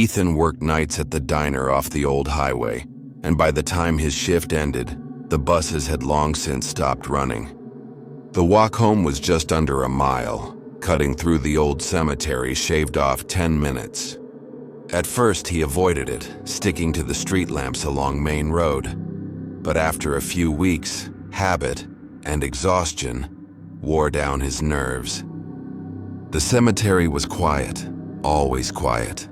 Ethan worked nights at the diner off the old highway, and by the time his shift ended, the buses had long since stopped running. The walk home was just under a mile, cutting through the old cemetery shaved off 10 minutes. At first he avoided it, sticking to the street lamps along Main Road. But after a few weeks, habit and exhaustion wore down his nerves. The cemetery was quiet, always quiet.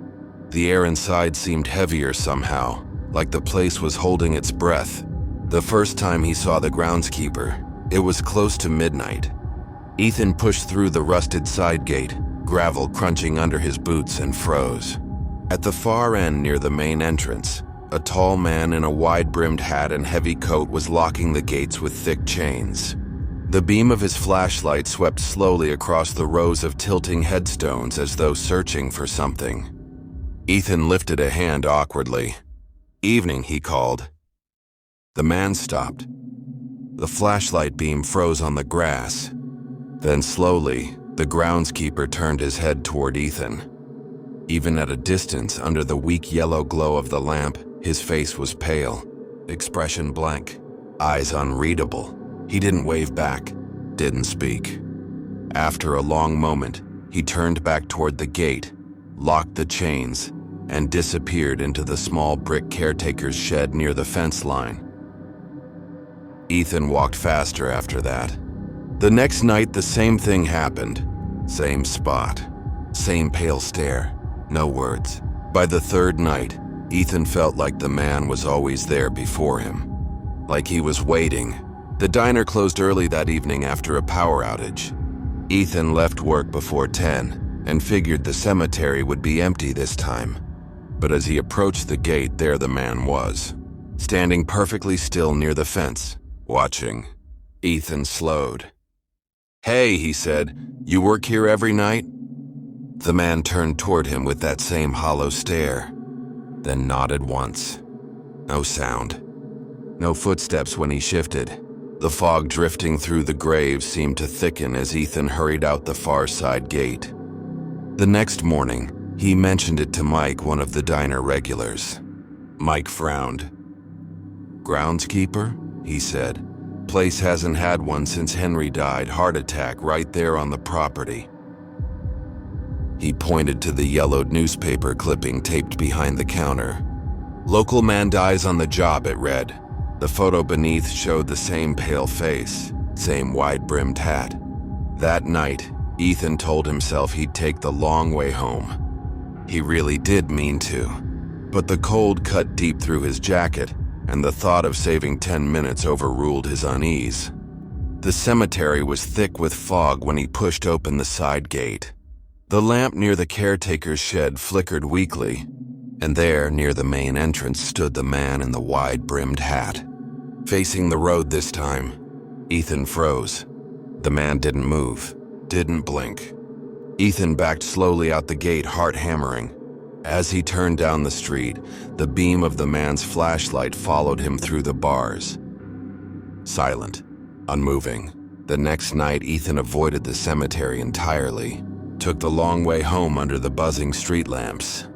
The air inside seemed heavier somehow, like the place was holding its breath. The first time he saw the groundskeeper, it was close to midnight. Ethan pushed through the rusted side gate, gravel crunching under his boots, and froze. At the far end near the main entrance, a tall man in a wide-brimmed hat and heavy coat was locking the gates with thick chains. The beam of his flashlight swept slowly across the rows of tilting headstones as though searching for something. Ethan lifted a hand awkwardly. "Evening," he called. The man stopped. The flashlight beam froze on the grass. Then slowly, the groundskeeper turned his head toward Ethan. Even at a distance, under the weak yellow glow of the lamp, his face was pale, expression blank, eyes unreadable. He didn't wave back, didn't speak. After a long moment, he turned back toward the gate, locked the chains, and disappeared into the small brick caretaker's shed near the fence line. Ethan walked faster after that. The next night, the same thing happened. Same spot, same pale stare, no words. By the third night, Ethan felt like the man was always there before him, like he was waiting. The diner closed early that evening after a power outage. Ethan left work before 10 and figured the cemetery would be empty this time. But as he approached the gate, there the man was, standing perfectly still near the fence, watching. Ethan slowed. "Hey," he said, "you work here every night?" The man turned toward him with that same hollow stare, then nodded once. No sound. No footsteps when he shifted. The fog drifting through the graves seemed to thicken as Ethan hurried out the far side gate. The next morning, he mentioned it to Mike, one of the diner regulars. Mike frowned. "Groundskeeper?" he said. "Place hasn't had one since Henry died, heart attack, right there on the property." He pointed to the yellowed newspaper clipping taped behind the counter. "Local man dies on the job," it read. The photo beneath showed the same pale face, same wide-brimmed hat. That night, Ethan told himself he'd take the long way home. He really did mean to. But the cold cut deep through his jacket, and the thought of saving 10 minutes overruled his unease. The cemetery was thick with fog when he pushed open the side gate. The lamp near the caretaker's shed flickered weakly, and there, near the main entrance, stood the man in the wide-brimmed hat. Facing the road this time, Ethan froze. The man didn't move, didn't blink. Ethan backed slowly out the gate, heart hammering. As he turned down the street, the beam of the man's flashlight followed him through the bars. Silent, unmoving. The next night, Ethan avoided the cemetery entirely, took the long way home under the buzzing street lamps.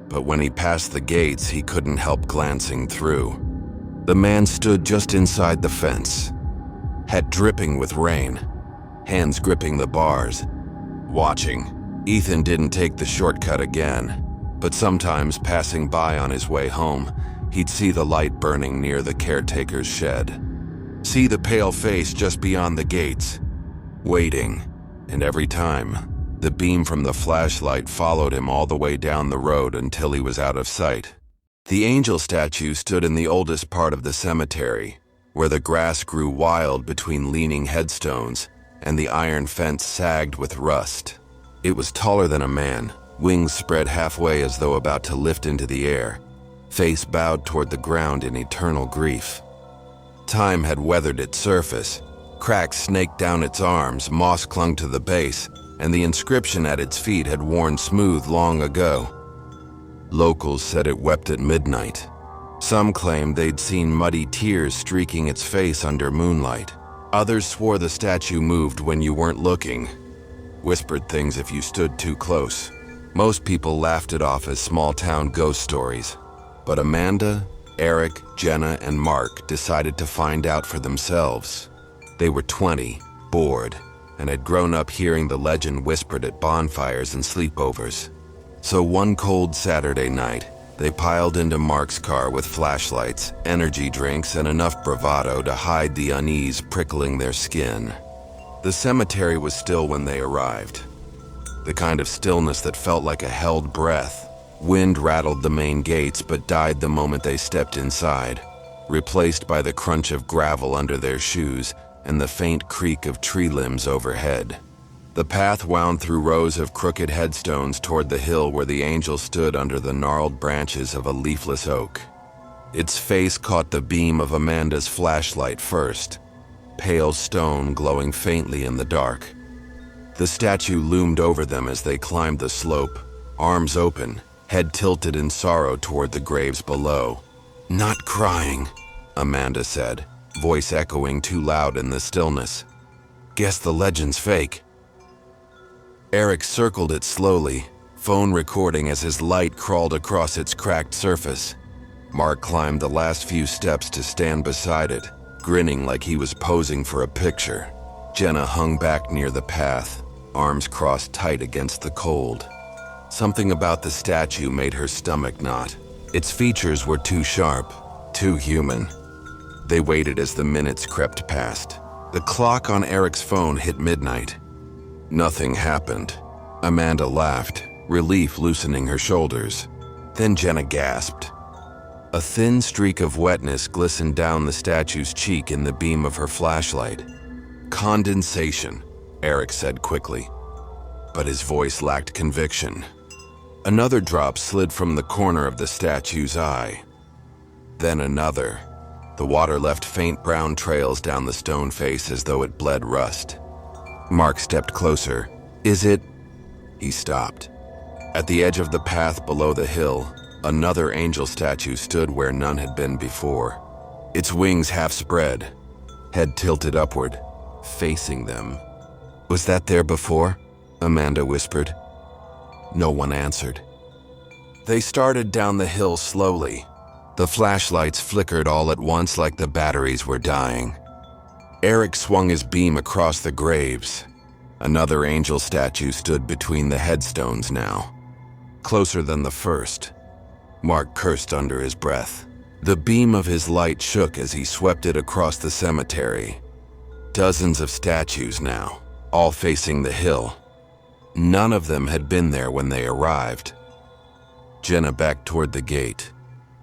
But when he passed the gates, he couldn't help glancing through. The man stood just inside the fence, hat dripping with rain, hands gripping the bars, watching. Ethan didn't take the shortcut again, but sometimes passing by on his way home, he'd see the light burning near the caretaker's shed. See the pale face just beyond the gates, waiting, and every time, the beam from the flashlight followed him all the way down the road until he was out of sight. The angel statue stood in the oldest part of the cemetery, where the grass grew wild between leaning headstones and the iron fence sagged with rust. It was taller than a man, wings spread halfway as though about to lift into the air, face bowed toward the ground in eternal grief. Time had weathered its surface, cracks snaked down its arms, moss clung to the base, and the inscription at its feet had worn smooth long ago. Locals said it wept at midnight. Some claimed they'd seen muddy tears streaking its face under moonlight. Others swore the statue moved when you weren't looking, whispered things if you stood too close. Most people laughed it off as small-town ghost stories, but Amanda, Eric, Jenna, and Mark decided to find out for themselves. They were 20, bored, and had grown up hearing the legend whispered at bonfires and sleepovers. So one cold Saturday night, they piled into Mark's car with flashlights, energy drinks, and enough bravado to hide the unease prickling their skin. The cemetery was still when they arrived. The kind of stillness that felt like a held breath. Wind rattled the main gates but died the moment they stepped inside, replaced by the crunch of gravel under their shoes and the faint creak of tree limbs overhead. The path wound through rows of crooked headstones toward the hill where the angel stood under the gnarled branches of a leafless oak. Its face caught the beam of Amanda's flashlight first, pale stone glowing faintly in the dark. The statue loomed over them as they climbed the slope, arms open, head tilted in sorrow toward the graves below. "Not crying," Amanda said, voice echoing too loud in the stillness. "Guess the legend's fake." Eric circled it slowly, phone recording as his light crawled across its cracked surface. Mark climbed the last few steps to stand beside it, grinning like he was posing for a picture. Jenna hung back near the path, arms crossed tight against the cold. Something about the statue made her stomach knot. Its features were too sharp, too human. They waited as the minutes crept past. The clock on Eric's phone hit midnight. Nothing happened. Amanda laughed, relief loosening her shoulders. Then Jenna gasped. A thin streak of wetness glistened down the statue's cheek in the beam of her flashlight. "Condensation," Eric said quickly, but his voice lacked conviction. Another drop slid from the corner of the statue's eye. Then another. The water left faint brown trails down the stone face as though it bled rust. Mark stepped closer. "Is it?" He stopped. At the edge of the path below the hill, another angel statue stood where none had been before. Its wings half spread, head tilted upward, facing them. "Was that there before?" Amanda whispered. No one answered. They started down the hill slowly. The flashlights flickered all at once like the batteries were dying. Eric swung his beam across the graves. Another angel statue stood between the headstones now, closer than the first. Mark cursed under his breath. The beam of his light shook as he swept it across the cemetery. Dozens of statues now, all facing the hill. None of them had been there when they arrived. Jenna backed toward the gate.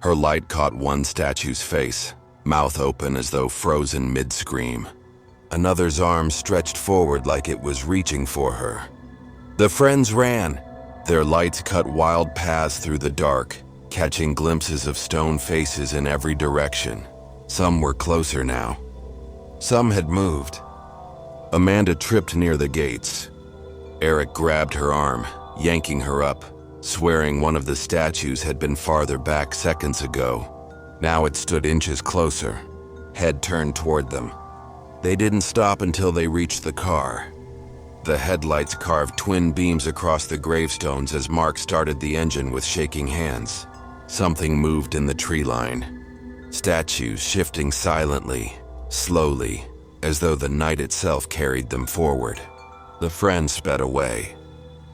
Her light caught one statue's face, mouth open as though frozen mid-scream. Another's arm stretched forward like it was reaching for her. The friends ran. Their lights cut wild paths through the dark, catching glimpses of stone faces in every direction. Some were closer now. Some had moved. Amanda tripped near the gates. Eric grabbed her arm, yanking her up, swearing one of the statues had been farther back seconds ago. Now it stood inches closer, head turned toward them. They didn't stop until they reached the car. The headlights carved twin beams across the gravestones as Mark started the engine with shaking hands. Something moved in the tree line. Statues shifting silently, slowly, as though the night itself carried them forward. The friends sped away.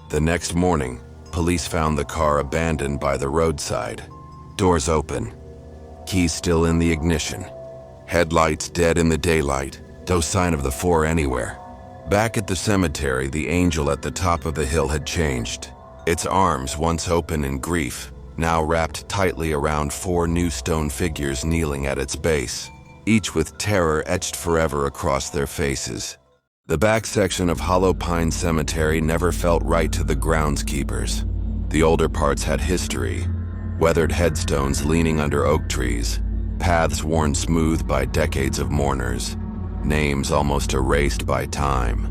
The next morning, police found the car abandoned by the roadside. Doors open. Keys still in the ignition. Headlights dead in the daylight. No sign of the four anywhere. Back at the cemetery, the angel at the top of the hill had changed. Its arms, once open in grief, now wrapped tightly around four new stone figures kneeling at its base, each with terror etched forever across their faces. The back section of Hollow Pine Cemetery never felt right to the groundskeepers. The older parts had history, weathered headstones leaning under oak trees, paths worn smooth by decades of mourners, names almost erased by time.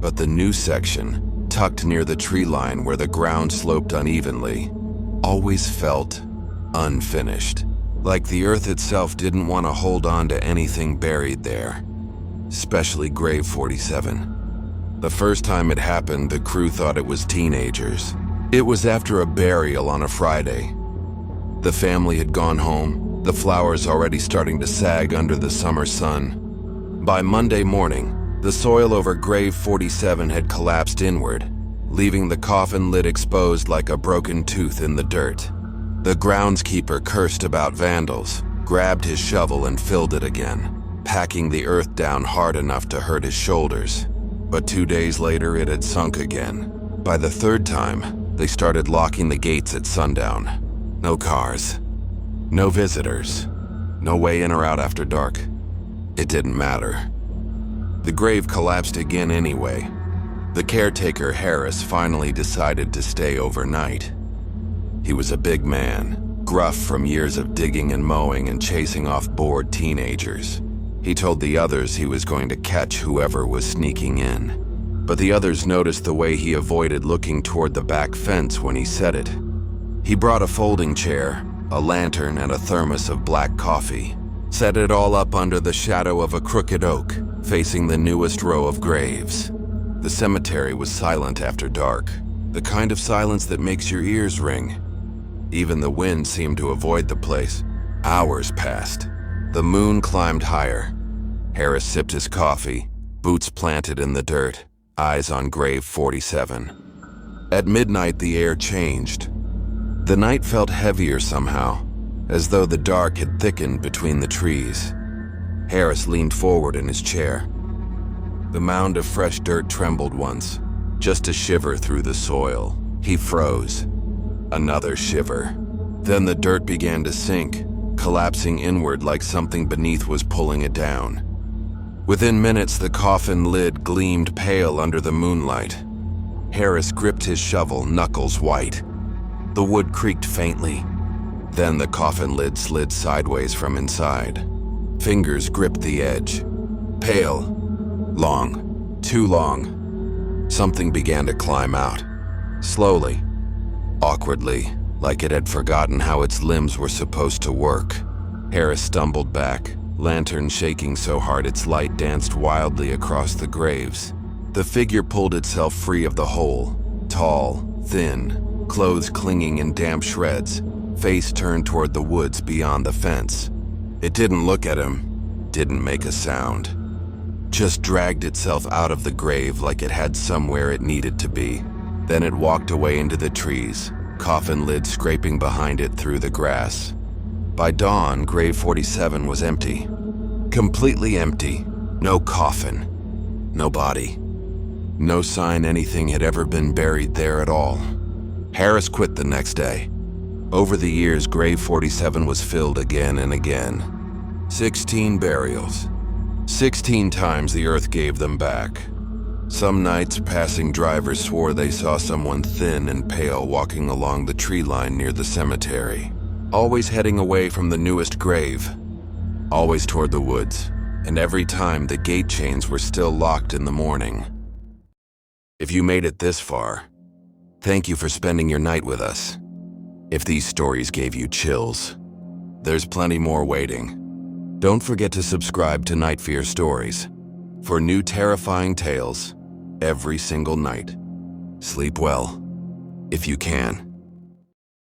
But the new section, tucked near the tree line where the ground sloped unevenly, always felt unfinished, like the earth itself didn't want to hold on to anything buried there, especially Grave 47. The first time it happened, the crew thought it was teenagers. It was after a burial on a Friday. The family had gone home, the flowers already starting to sag under the summer sun. By Monday morning, the soil over grave 47 had collapsed inward, leaving the coffin lid exposed like a broken tooth in the dirt. The groundskeeper cursed about vandals, grabbed his shovel and filled it again, packing the earth down hard enough to hurt his shoulders. But 2 days later, it had sunk again. By the third time, they started locking the gates at sundown. No cars, no visitors, no way in or out after dark. It didn't matter. The grave collapsed again anyway. The caretaker, Harris, finally decided to stay overnight. He was a big man, gruff from years of digging and mowing and chasing off bored teenagers. He told the others he was going to catch whoever was sneaking in. But the others noticed the way he avoided looking toward the back fence when he said it. He brought a folding chair, a lantern, and a thermos of black coffee. Set it all up under the shadow of a crooked oak, facing the newest row of graves. The cemetery was silent after dark, the kind of silence that makes your ears ring. Even the wind seemed to avoid the place. Hours passed. The moon climbed higher. Harris sipped his coffee, boots planted in the dirt, eyes on grave 47. At midnight, the air changed. The night felt heavier somehow, as though the dark had thickened between the trees. Harris leaned forward in his chair. The mound of fresh dirt trembled once, just a shiver through the soil. He froze. Another shiver. Then the dirt began to sink, collapsing inward like something beneath was pulling it down. Within minutes, the coffin lid gleamed pale under the moonlight. Harris gripped his shovel, knuckles white. The wood creaked faintly. Then the coffin lid slid sideways from inside. Fingers gripped the edge. Pale. Long. Too long. Something began to climb out. Slowly. Awkwardly, like it had forgotten how its limbs were supposed to work. Harris stumbled back, lantern shaking so hard its light danced wildly across the graves. The figure pulled itself free of the hole. Tall, thin, clothes clinging in damp shreds, face turned toward the woods beyond the fence. It didn't look at him, didn't make a sound. Just dragged itself out of the grave like it had somewhere it needed to be. Then it walked away into the trees, coffin lid scraping behind it through the grass. By dawn, grave 47 was empty. Completely empty. No coffin. No body. No sign anything had ever been buried there at all. Harris quit the next day. Over the years, grave 47 was filled again and again. 16 burials. 16 times the earth gave them back. Some nights, passing drivers swore they saw someone thin and pale walking along the tree line near the cemetery, always heading away from the newest grave, always toward the woods, and every time the gate chains were still locked in the morning. If you made it this far, thank you for spending your night with us. If these stories gave you chills, there's plenty more waiting. Don't forget to subscribe to Night Fear Stories for new terrifying tales every single night. Sleep well, if you can.